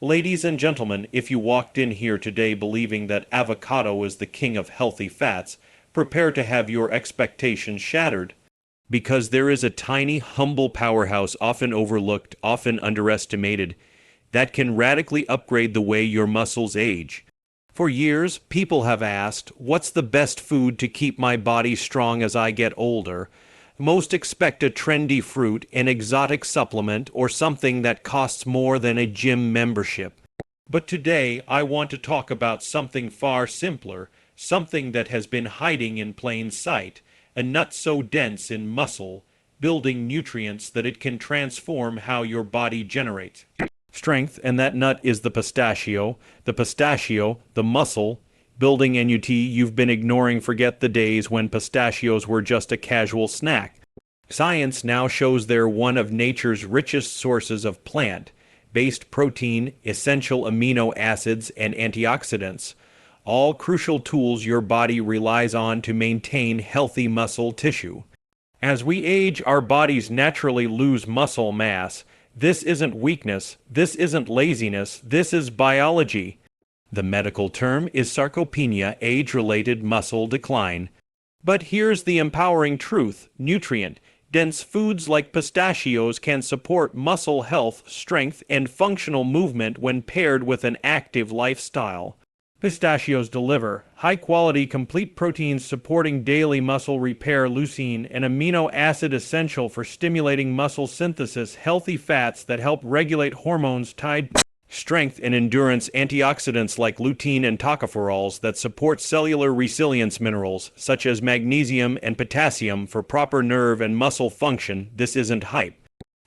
Ladies and gentlemen, if you walked in here today believing that avocado is the king of healthy fats, prepare to have your expectations shattered. Because there is a tiny, humble powerhouse often overlooked, often underestimated, that can radically upgrade the way your muscles age. For years, people have asked, what's the best food to keep my body strong as I get older? Most expect a trendy fruit, an exotic supplement, or something that costs more than a gym membership. But today, I want to talk about something far simpler, something that has been hiding in plain sight, a nut so dense in muscle, building nutrients that it can transform how your body generates strength, and that nut is the pistachio. The pistachio, the muscle, building NUT you've been ignoring. Forget the days when pistachios were just a casual snack. Science now shows they're one of nature's richest sources of plant-based protein, essential amino acids, and antioxidants, all crucial tools your body relies on to maintain healthy muscle tissue. As we age, our bodies naturally lose muscle mass. This isn't weakness, this isn't laziness, this is biology. The medical term is sarcopenia, age-related muscle decline. But here's the empowering truth: nutrient-dense foods like pistachios can support muscle health, strength, and functional movement when paired with an active lifestyle. Pistachios deliver high-quality complete proteins supporting daily muscle repair, leucine, an amino acid essential for stimulating muscle synthesis, healthy fats that help regulate hormones tied to strength and endurance, antioxidants like lutein and tocopherols that support cellular resilience, minerals such as magnesium and potassium for proper nerve and muscle function. This isn't hype.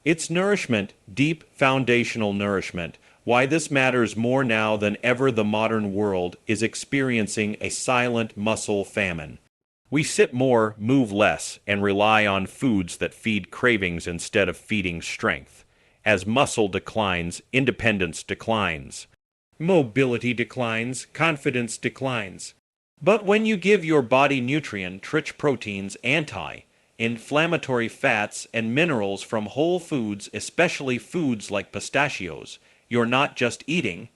It's nourishment, deep foundational nourishment. Why this matters more now than ever: the modern world is experiencing a silent muscle famine. We sit more, move less, and rely on foods that feed cravings instead of feeding strength. As muscle declines, independence declines. Mobility declines, confidence declines. But when you give your body nutrient-rich proteins, anti-inflammatory fats, and minerals from whole foods, especially foods like pistachios, you're not just eating.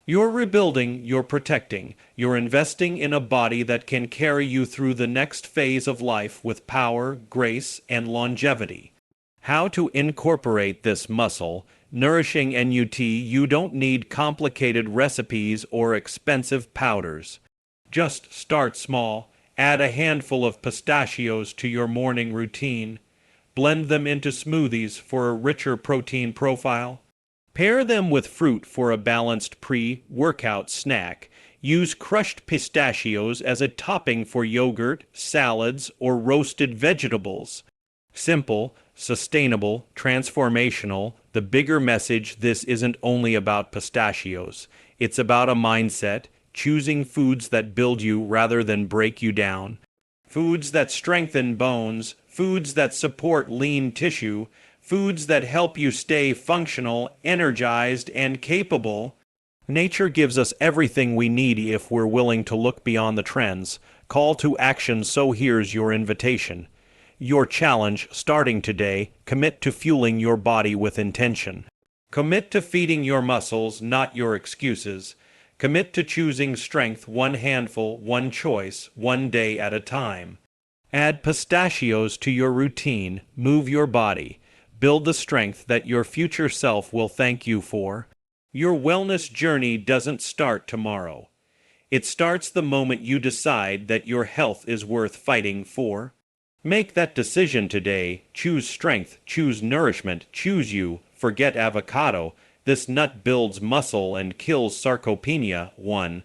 You're rebuilding, you're protecting, you're investing in a body that can carry you through the next phase of life with power, grace, and longevity. How to incorporate this muscle nourishing NUT? You don't need complicated recipes or expensive powders. Just start small. Add a handful of pistachios to your morning routine. Blend them into smoothies for a richer protein profile. Pair them with fruit for a balanced pre-workout snack. Use crushed pistachios as a topping for yogurt, salads, or roasted vegetables. Simple, sustainable, transformational. The bigger message: this isn't only about pistachios. It's about a mindset, choosing foods that build you rather than break you down. Foods that strengthen bones, foods that support lean tissue, foods that help you stay functional, energized, and capable. Nature gives us everything we need if we're willing to look beyond the trends. Call to action, so here's your invitation. Your challenge, starting today: commit to fueling your body with intention. Commit to feeding your muscles, not your excuses. Commit to choosing strength, one handful, one choice, one day at a time. Add pistachios to your routine. Move your body. Build the strength that your future self will thank you for. Your wellness journey doesn't start tomorrow. It starts the moment you decide that your health is worth fighting for. Make that decision today. Choose strength, choose nourishment, choose you. Forget avocado. This nut builds muscle and kills sarcopenia. 1.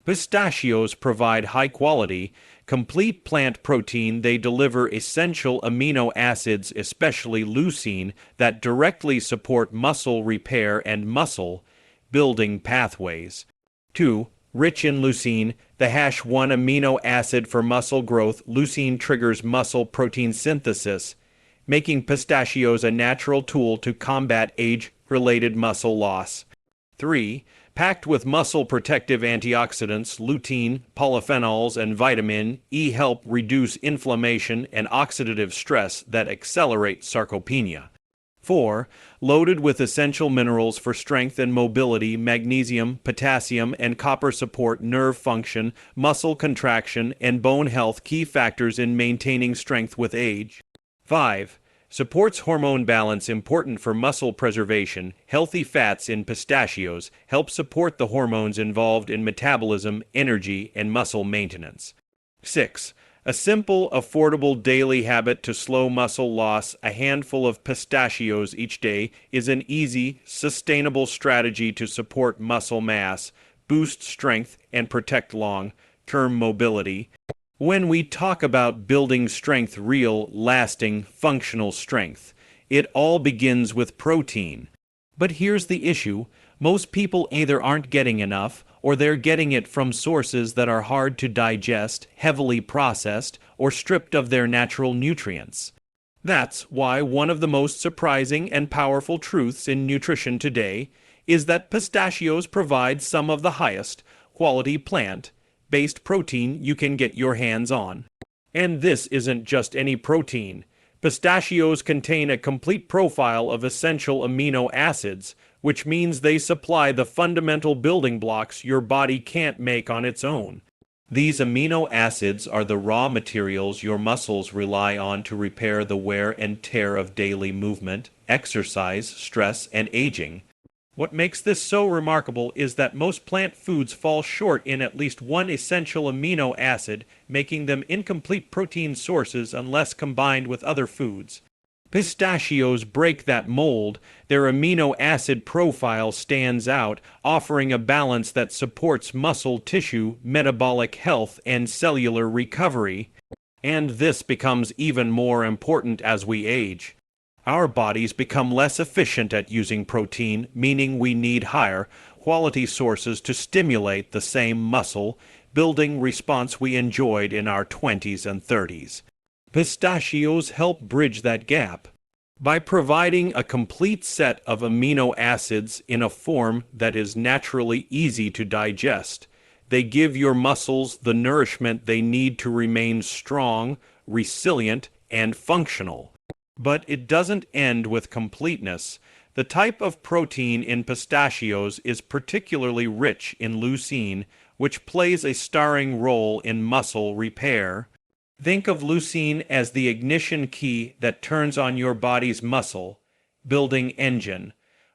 Pistachios provide high-quality, complete plant protein. They deliver essential amino acids, especially leucine, that directly support muscle repair and muscle-building pathways. 2. Rich in leucine, the #1 amino acid for muscle growth. Leucine triggers muscle protein synthesis, making pistachios a natural tool to combat age-related muscle loss. 3. Packed with muscle-protective antioxidants, lutein, polyphenols, and vitamin E help reduce inflammation and oxidative stress that accelerate sarcopenia. 4. Loaded with essential minerals for strength and mobility, magnesium, potassium, and copper support nerve function, muscle contraction, and bone health, key factors in maintaining strength with age. 5. Supports hormone balance, important for muscle preservation. Healthy fats in pistachios help support the hormones involved in metabolism, energy, and muscle maintenance. 6. A simple, affordable daily habit to slow muscle loss. A handful of pistachios each day is an easy, sustainable strategy to support muscle mass, boost strength, and protect long-term mobility. When we talk about building strength, real, lasting, functional strength, it all begins with protein. But here's the issue. Most people either aren't getting enough, or they're getting it from sources that are hard to digest, heavily processed, or stripped of their natural nutrients. That's why one of the most surprising and powerful truths in nutrition today is that pistachios provide some of the highest quality plant-based protein you can get your hands on. And this isn't just any protein. Pistachios contain a complete profile of essential amino acids, which means they supply the fundamental building blocks your body can't make on its own. These amino acids are the raw materials your muscles rely on to repair the wear and tear of daily movement, exercise, stress, and aging. What makes this so remarkable is that most plant foods fall short in at least one essential amino acid, making them incomplete protein sources unless combined with other foods. Pistachios break that mold. Their amino acid profile stands out, offering a balance that supports muscle tissue, metabolic health, and cellular recovery. And this becomes even more important as we age. Our bodies become less efficient at using protein, meaning we need higher quality sources to stimulate the same muscle building response we enjoyed in our 20s and 30s. Pistachios help bridge that gap. By providing a complete set of amino acids in a form that is naturally easy to digest, they give your muscles the nourishment they need to remain strong, resilient, and functional. But it doesn't end with completeness. The type of protein in pistachios is particularly rich in leucine, which plays a starring role in muscle repair. Think of leucine as the ignition key that turns on your body's muscle-building engine.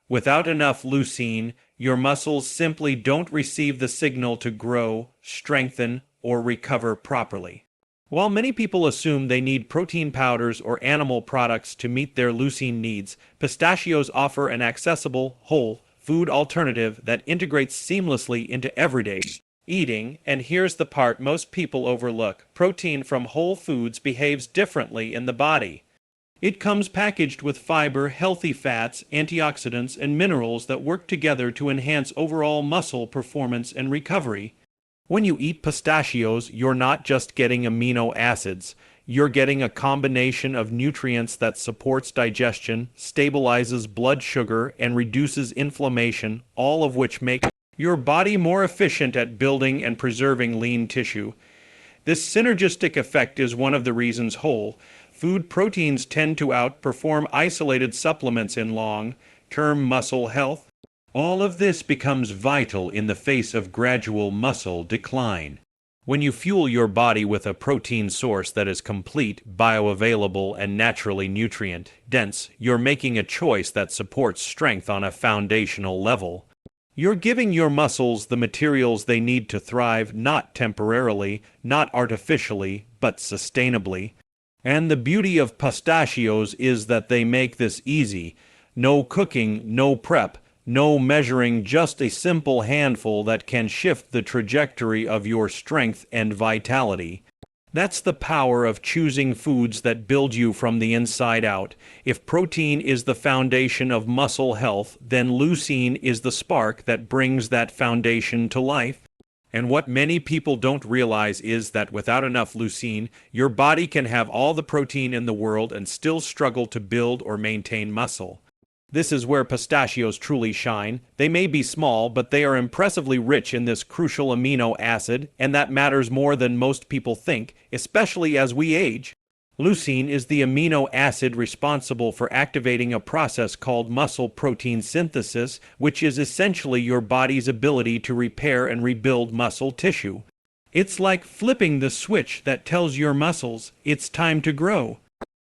Without enough leucine, your muscles simply don't receive the signal to grow, strengthen, or recover properly. While many people assume they need protein powders or animal products to meet their leucine needs, pistachios offer an accessible, whole food alternative that integrates seamlessly into everyday eating. And here's the part most people overlook. Protein from whole foods behaves differently in the body. It comes packaged with fiber, healthy fats, antioxidants, and minerals that work together to enhance overall muscle performance and recovery. When you eat pistachios, you're not just getting amino acids. You're getting a combination of nutrients that supports digestion, stabilizes blood sugar, and reduces inflammation, all of which make your body more efficient at building and preserving lean tissue. This synergistic effect is one of the reasons whole food proteins tend to outperform isolated supplements in long-term muscle health. All of this becomes vital in the face of gradual muscle decline. When you fuel your body with a protein source that is complete, bioavailable, and naturally nutrient-dense, you're making a choice that supports strength on a foundational level. You're giving your muscles the materials they need to thrive, not temporarily, not artificially, but sustainably. And the beauty of pistachios is that they make this easy. No cooking, no prep, no measuring, just a simple handful that can shift the trajectory of your strength and vitality. That's the power of choosing foods that build you from the inside out. If protein is the foundation of muscle health, then leucine is the spark that brings that foundation to life. And what many people don't realize is that without enough leucine, your body can have all the protein in the world and still struggle to build or maintain muscle. This is where pistachios truly shine. They may be small, but they are impressively rich in this crucial amino acid, and that matters more than most people think, especially as we age. Leucine is the amino acid responsible for activating a process called muscle protein synthesis, which is essentially your body's ability to repair and rebuild muscle tissue. It's like flipping the switch that tells your muscles it's time to grow.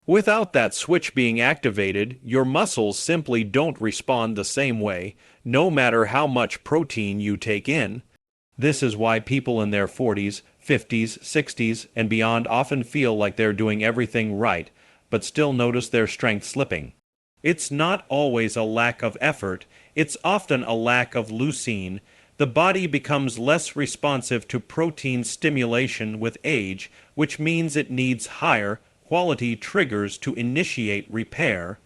Without that switch being activated, your muscles simply don't respond the same way, no matter how much protein you take in. This is why people in their 40s, 50s, 60s, and beyond often feel like they're doing everything right, but still notice their strength slipping. It's not always a lack of effort, it's often a lack of leucine. The body becomes less responsive to protein stimulation with age, which means it needs higher quality triggers to initiate repair.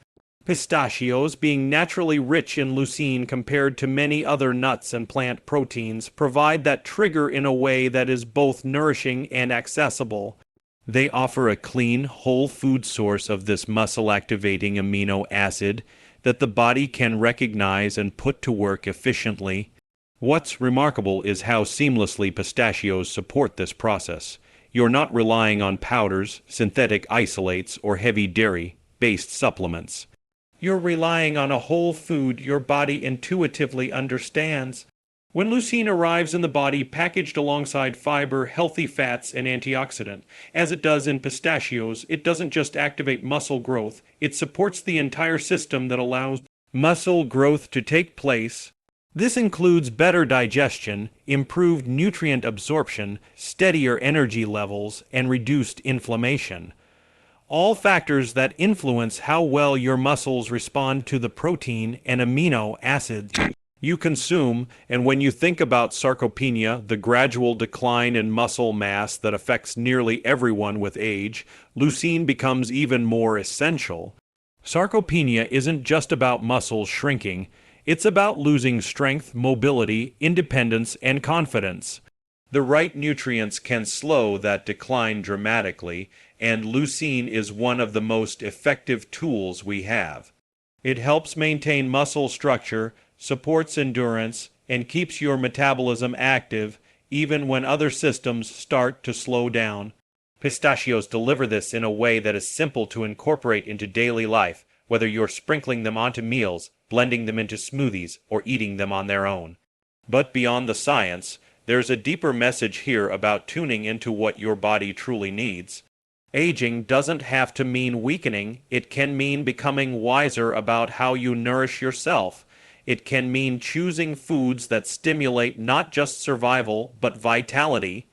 Pistachios, being naturally rich in leucine compared to many other nuts and plant proteins, provide that trigger in a way that is both nourishing and accessible. They offer a clean, whole food source of this muscle-activating amino acid that the body can recognize and put to work efficiently. What's remarkable is how seamlessly pistachios support this process. You're not relying on powders, synthetic isolates, or heavy dairy-based supplements. You're relying on a whole food your body intuitively understands. When leucine arrives in the body packaged alongside fiber, healthy fats, and antioxidant, as it does in pistachios, it doesn't just activate muscle growth, it supports the entire system that allows muscle growth to take place. This includes better digestion, improved nutrient absorption, steadier energy levels, and reduced inflammation. All factors that influence how well your muscles respond to the protein and amino acids you consume. And when you think about sarcopenia, the gradual decline in muscle mass that affects nearly everyone with age, leucine becomes even more essential. Sarcopenia isn't just about muscles shrinking. It's about losing strength, mobility, independence, and confidence. The right nutrients can slow that decline dramatically, and leucine is one of the most effective tools we have. It helps maintain muscle structure, supports endurance, and keeps your metabolism active even when other systems start to slow down. Pistachios deliver this in a way that is simple to incorporate into daily life, whether you're sprinkling them onto meals, blending them into smoothies, or eating them on their own. But beyond the science, there's a deeper message here about tuning into what your body truly needs. Aging doesn't have to mean weakening. It can mean becoming wiser about how you nourish yourself. It can mean choosing foods that stimulate not just survival, but vitality.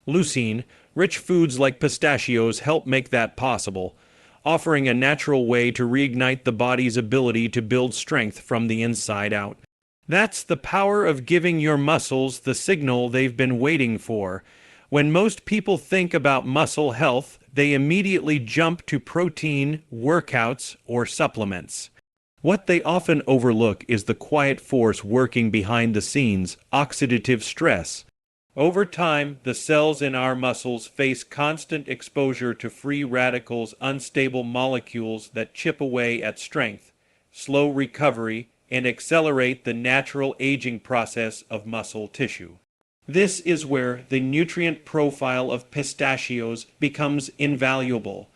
Leucine, rich foods like pistachios help make that possible, offering a natural way to reignite the body's ability to build strength from the inside out. That's the power of giving your muscles the signal they've been waiting for. When most people think about muscle health, they immediately jump to protein, workouts, or supplements. What they often overlook is the quiet force working behind the scenes, oxidative stress. Over time, the cells in our muscles face constant exposure to free radicals, unstable molecules that chip away at strength, slow recovery, and accelerate the natural aging process of muscle tissue. This is where the nutrient profile of pistachios becomes invaluable.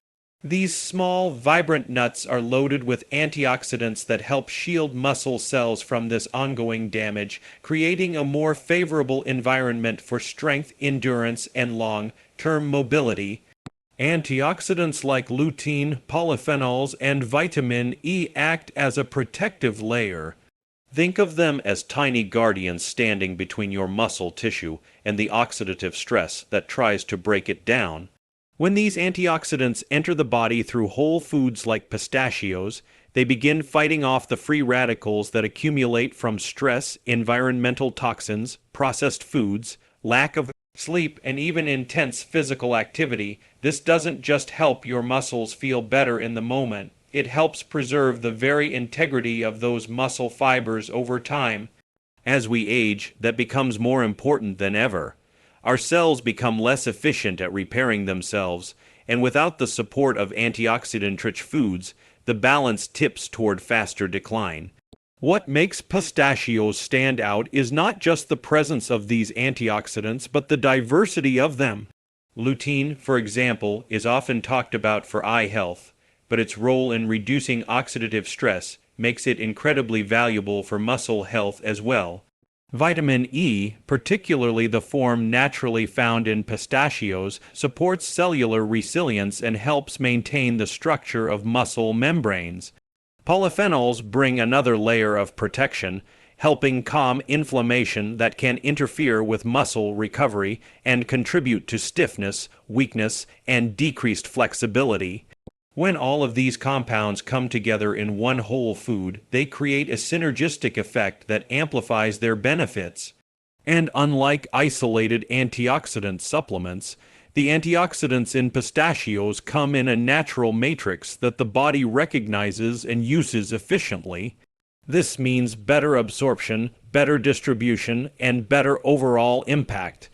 These small, vibrant nuts are loaded with antioxidants that help shield muscle cells from this ongoing damage, creating a more favorable environment for strength, endurance, and long-term mobility. Antioxidants like lutein, polyphenols, and vitamin E act as a protective layer. Think of them as tiny guardians standing between your muscle tissue and the oxidative stress that tries to break it down. When these antioxidants enter the body through whole foods like pistachios, they begin fighting off the free radicals that accumulate from stress, environmental toxins, processed foods, lack of sleep, and even intense physical activity. This doesn't just help your muscles feel better in the moment, it helps preserve the very integrity of those muscle fibers over time. As we age, that becomes more important than ever. Our cells become less efficient at repairing themselves, and without the support of antioxidant-rich foods, the balance tips toward faster decline. What makes pistachios stand out is not just the presence of these antioxidants, but the diversity of them. Lutein, for example, is often talked about for eye health, but its role in reducing oxidative stress makes it incredibly valuable for muscle health as well. Vitamin E, particularly the form naturally found in pistachios, supports cellular resilience and helps maintain the structure of muscle membranes. Polyphenols bring another layer of protection, helping calm inflammation that can interfere with muscle recovery and contribute to stiffness, weakness, and decreased flexibility. When all of these compounds come together in one whole food, they create a synergistic effect that amplifies their benefits. And unlike isolated antioxidant supplements, the antioxidants in pistachios come in a natural matrix that the body recognizes and uses efficiently. This means better absorption, better distribution, and better overall impact.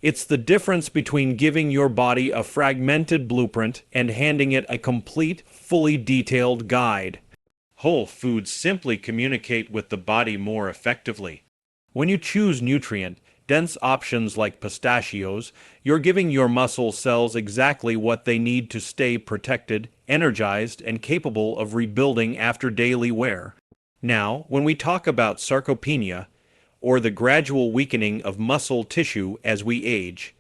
It's the difference between giving your body a fragmented blueprint and handing it a complete, fully detailed guide. Whole foods simply communicate with the body more effectively. When you choose nutrient-dense options like pistachios, you're giving your muscle cells exactly what they need to stay protected, energized, and capable of rebuilding after daily wear. Now, when we talk about sarcopenia, or the gradual weakening of muscle tissue as we age,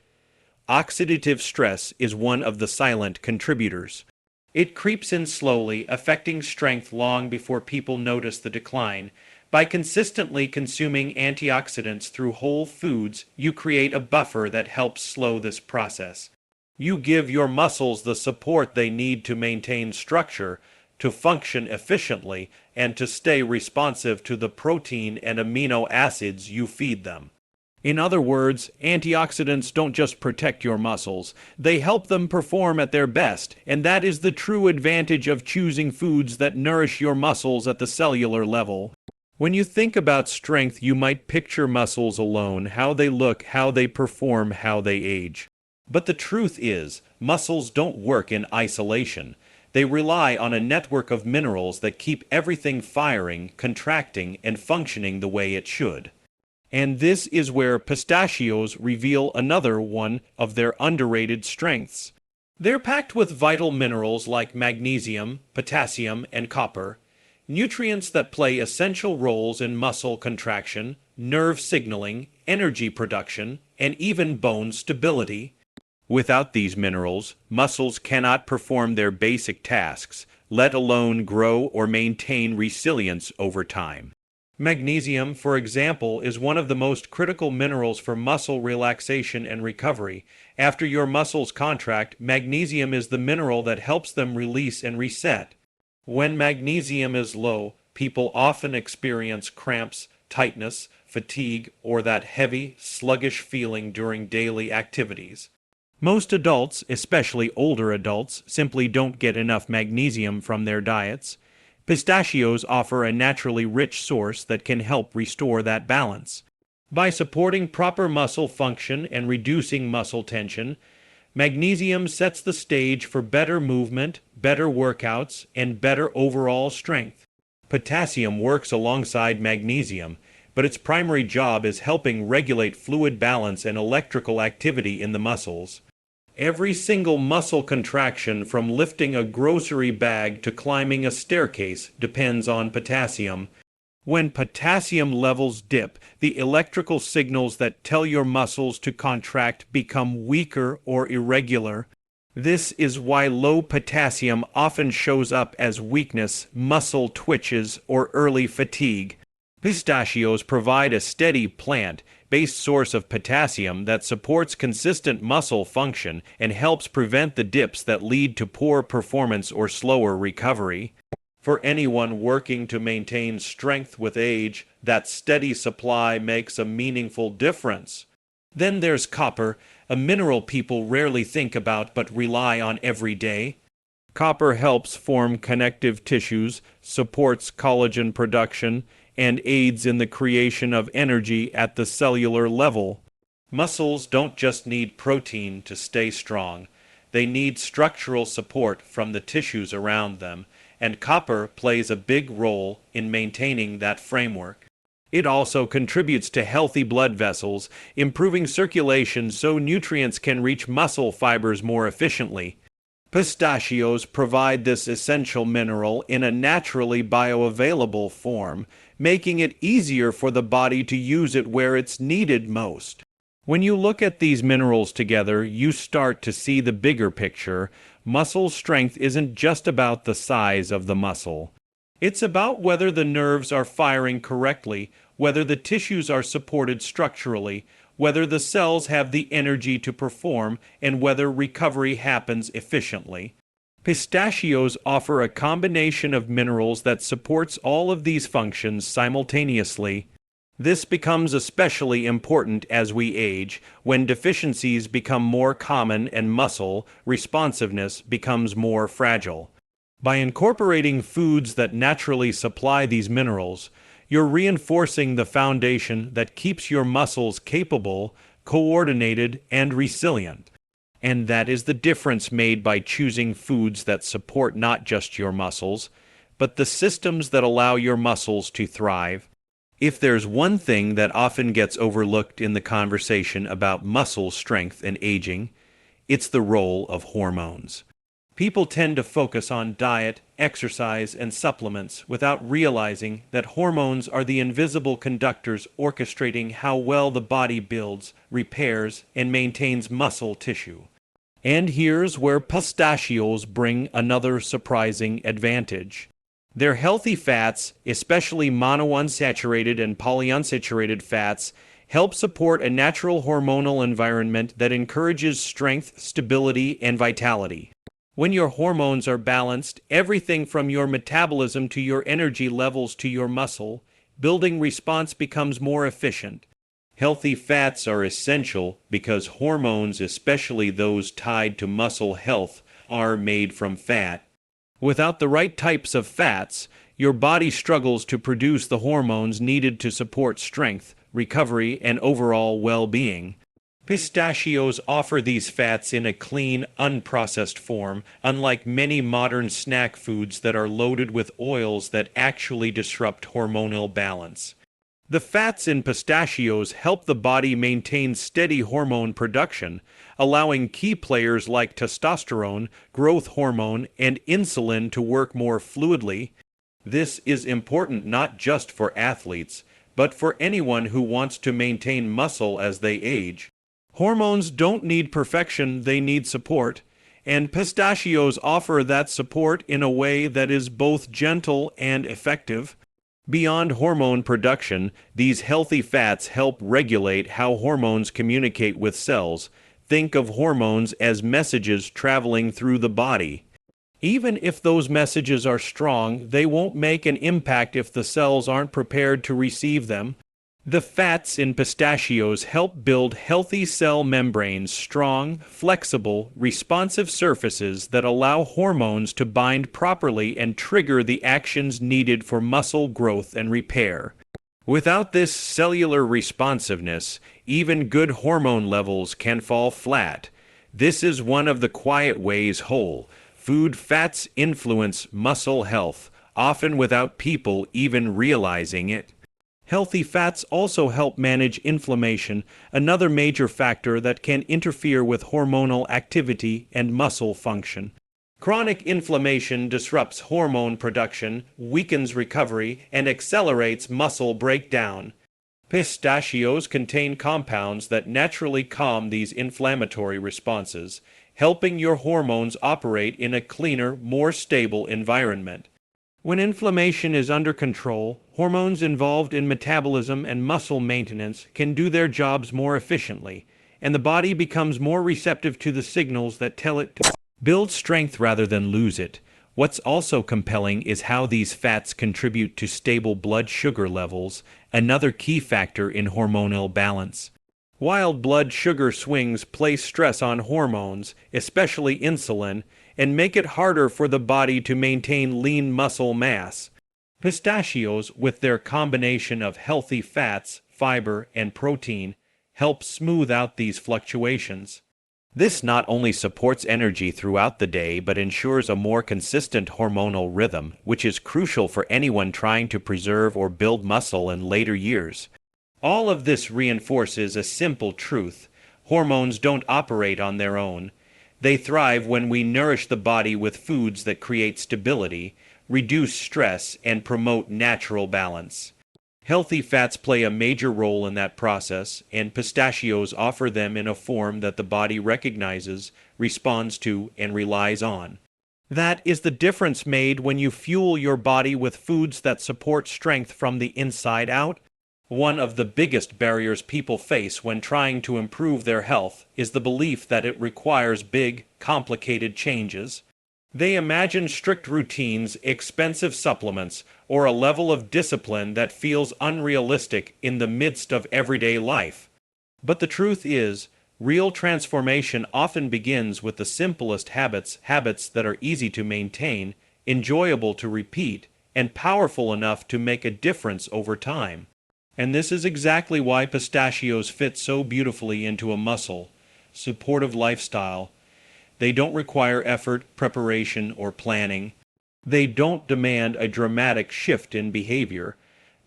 oxidative stress is one of the silent contributors. It creeps in slowly, affecting strength long before people notice the decline. By consistently consuming antioxidants through whole foods, you create a buffer that helps slow this process. You give your muscles the support they need to maintain structure, to function efficiently, and to stay responsive to the protein and amino acids you feed them. In other words, antioxidants don't just protect your muscles, they help them perform at their best, and that is the true advantage of choosing foods that nourish your muscles at the cellular level. When you think about strength, you might picture muscles alone, how they look, how they perform, how they age. But the truth is, muscles don't work in isolation. They rely on a network of minerals that keep everything firing, contracting, and functioning the way it should. And this is where pistachios reveal another one of their underrated strengths. They're packed with vital minerals like magnesium, potassium, and copper, nutrients that play essential roles in muscle contraction, nerve signaling, energy production, and even bone stability. Without these minerals, muscles cannot perform their basic tasks, let alone grow or maintain resilience over time. Magnesium, for example, is one of the most critical minerals for muscle relaxation and recovery. After your muscles contract, magnesium is the mineral that helps them release and reset. When magnesium is low, people often experience cramps, tightness, fatigue, or that heavy, sluggish feeling during daily activities. Most adults, especially older adults, simply don't get enough magnesium from their diets. Pistachios offer a naturally rich source that can help restore that balance. By supporting proper muscle function and reducing muscle tension, magnesium sets the stage for better movement, better workouts, and better overall strength. Potassium works alongside magnesium, but its primary job is helping regulate fluid balance and electrical activity in the muscles. Every single muscle contraction, from lifting a grocery bag to climbing a staircase, depends on potassium. When potassium levels dip, the electrical signals that tell your muscles to contract become weaker or irregular. This is why low potassium often shows up as weakness, muscle twitches, or early fatigue. Pistachios provide a steady plant-based source of potassium that supports consistent muscle function and helps prevent the dips that lead to poor performance or slower recovery. For anyone working to maintain strength with age, that steady supply makes a meaningful difference. Then there's copper, a mineral people rarely think about but rely on every day. Copper helps form connective tissues, supports collagen production, and aids in the creation of energy at the cellular level. Muscles don't just need protein to stay strong. They need structural support from the tissues around them, and copper plays a big role in maintaining that framework. It also contributes to healthy blood vessels, improving circulation so nutrients can reach muscle fibers more efficiently. Pistachios provide this essential mineral in a naturally bioavailable form, making it easier for the body to use it where it's needed most. When you look at these minerals together, you start to see the bigger picture. Muscle strength isn't just about the size of the muscle. It's about whether the nerves are firing correctly, whether the tissues are supported structurally, whether the cells have the energy to perform, and whether recovery happens efficiently. Pistachios offer a combination of minerals that supports all of these functions simultaneously. This becomes especially important as we age, when deficiencies become more common and muscle responsiveness becomes more fragile. By incorporating foods that naturally supply these minerals, you're reinforcing the foundation that keeps your muscles capable, coordinated, and resilient. And that is the difference made by choosing foods that support not just your muscles, but the systems that allow your muscles to thrive. If there's one thing that often gets overlooked in the conversation about muscle strength and aging, it's the role of hormones. People tend to focus on diet, exercise, and supplements without realizing that hormones are the invisible conductors orchestrating how well the body builds, repairs, and maintains muscle tissue. And here's where pistachios bring another surprising advantage. Their healthy fats, especially monounsaturated and polyunsaturated fats, help support a natural hormonal environment that encourages strength, stability, and vitality. When your hormones are balanced, everything from your metabolism to your energy levels to your muscle building response becomes more efficient. Healthy fats are essential because hormones, especially those tied to muscle health, are made from fat. Without the right types of fats, your body struggles to produce the hormones needed to support strength, recovery, and overall well-being. Pistachios offer these fats in a clean, unprocessed form, unlike many modern snack foods that are loaded with oils that actually disrupt hormonal balance. The fats in pistachios help the body maintain steady hormone production, allowing key players like testosterone, growth hormone, and insulin to work more fluidly. This is important not just for athletes, but for anyone who wants to maintain muscle as they age. Hormones don't need perfection, they need support, and pistachios offer that support in a way that is both gentle and effective. Beyond hormone production, these healthy fats help regulate how hormones communicate with cells. Think of hormones as messages traveling through the body. Even if those messages are strong, they won't make an impact if the cells aren't prepared to receive them. The fats in pistachios help build healthy cell membranes, strong, flexible, responsive surfaces that allow hormones to bind properly and trigger the actions needed for muscle growth and repair. Without this cellular responsiveness, even good hormone levels can fall flat. This is one of the quiet ways whole food fats influence muscle health, often without people even realizing it. Healthy fats also help manage inflammation, another major factor that can interfere with hormonal activity and muscle function. Chronic inflammation disrupts hormone production, weakens recovery, and accelerates muscle breakdown. Pistachios contain compounds that naturally calm these inflammatory responses, helping your hormones operate in a cleaner, more stable environment. When inflammation is under control, hormones involved in metabolism and muscle maintenance can do their jobs more efficiently, and the body becomes more receptive to the signals that tell it to build strength rather than lose it. What's also compelling is how these fats contribute to stable blood sugar levels, another key factor in hormonal balance. Wild blood sugar swings place stress on hormones, especially insulin, and make it harder for the body to maintain lean muscle mass. Pistachios, with their combination of healthy fats, fiber, and protein, help smooth out these fluctuations. This not only supports energy throughout the day but ensures a more consistent hormonal rhythm, which is crucial for anyone trying to preserve or build muscle in later years. All of this reinforces a simple truth: hormones don't operate on their own. They thrive when we nourish the body with foods that create stability, reduce stress, and promote natural balance. Healthy fats play a major role in that process, and pistachios offer them in a form that the body recognizes, responds to, and relies on. That is the difference made when you fuel your body with foods that support strength from the inside out. One of the biggest barriers people face when trying to improve their health is the belief that it requires big, complicated changes. They imagine strict routines, expensive supplements, or a level of discipline that feels unrealistic in the midst of everyday life. But the truth is, real transformation often begins with the simplest habits that are easy to maintain, enjoyable to repeat, and powerful enough to make a difference over time. And this is exactly why pistachios fit so beautifully into a supportive lifestyle. They don't require effort, preparation, or planning. They don't demand a dramatic shift in behavior.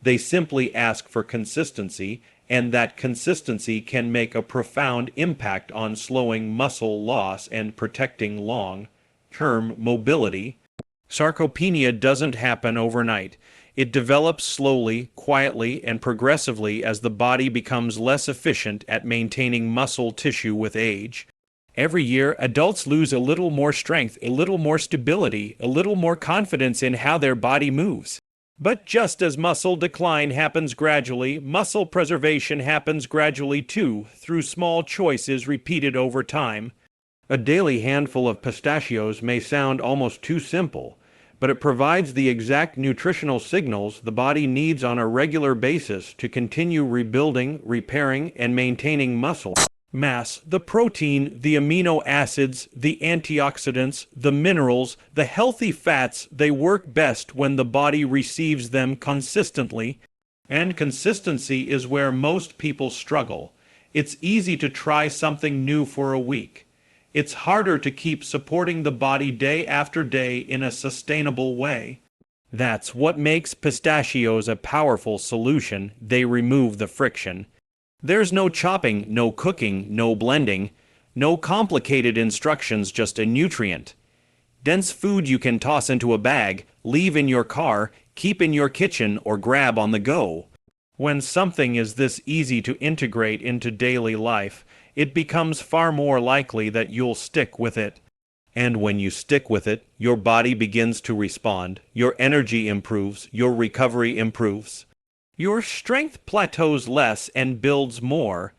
They simply ask for consistency, and that consistency can make a profound impact on slowing muscle loss and protecting long-term mobility. Sarcopenia doesn't happen overnight. It develops slowly, quietly, and progressively as the body becomes less efficient at maintaining muscle tissue with age. Every year, adults lose a little more strength, a little more stability, a little more confidence in how their body moves. But just as muscle decline happens gradually, muscle preservation happens gradually too, through small choices repeated over time. A daily handful of pistachios may sound almost too simple, but it provides the exact nutritional signals the body needs on a regular basis to continue rebuilding, repairing, and maintaining muscle mass. The protein, the amino acids, the antioxidants, the minerals, the healthy fats, they work best when the body receives them consistently. And consistency is where most people struggle. It's easy to try something new for a week. It's harder to keep supporting the body day after day in a sustainable way. That's what makes pistachios a powerful solution. They remove the friction. There's no chopping, no cooking, no blending, no complicated instructions, just a nutrient dense food you can toss into a bag, leave in your car, keep in your kitchen, or grab on the go. When something is this easy to integrate into daily life, it becomes far more likely that you'll stick with it. And when you stick with it, your body begins to respond, your energy improves, your recovery improves. Your strength plateaus less and builds more.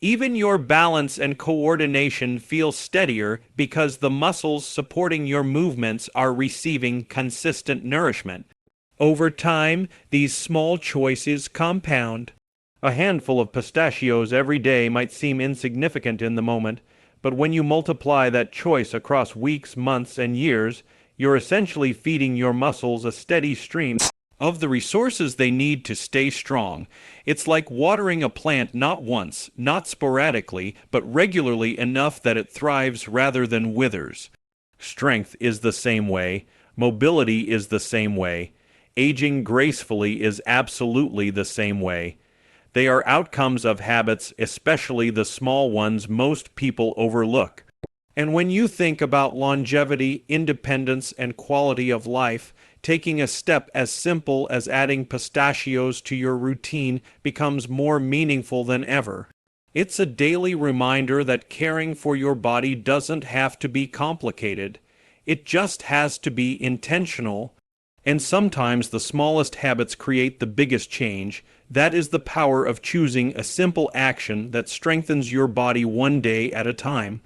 Even your balance and coordination feel steadier because the muscles supporting your movements are receiving consistent nourishment. Over time, these small choices compound. A handful of pistachios every day might seem insignificant in the moment, but when you multiply that choice across weeks, months, and years, you're essentially feeding your muscles a steady stream of the resources they need to stay strong. It's like watering a plant not once, not sporadically, but regularly enough that it thrives rather than withers. Strength is the same way. Mobility is the same way. Aging gracefully is absolutely the same way. They are outcomes of habits, especially the small ones most people overlook. And when you think about longevity, independence, and quality of life, taking a step as simple as adding pistachios to your routine becomes more meaningful than ever. It's a daily reminder that caring for your body doesn't have to be complicated. It just has to be intentional. And sometimes the smallest habits create the biggest change. That is the power of choosing a simple action that strengthens your body one day at a time.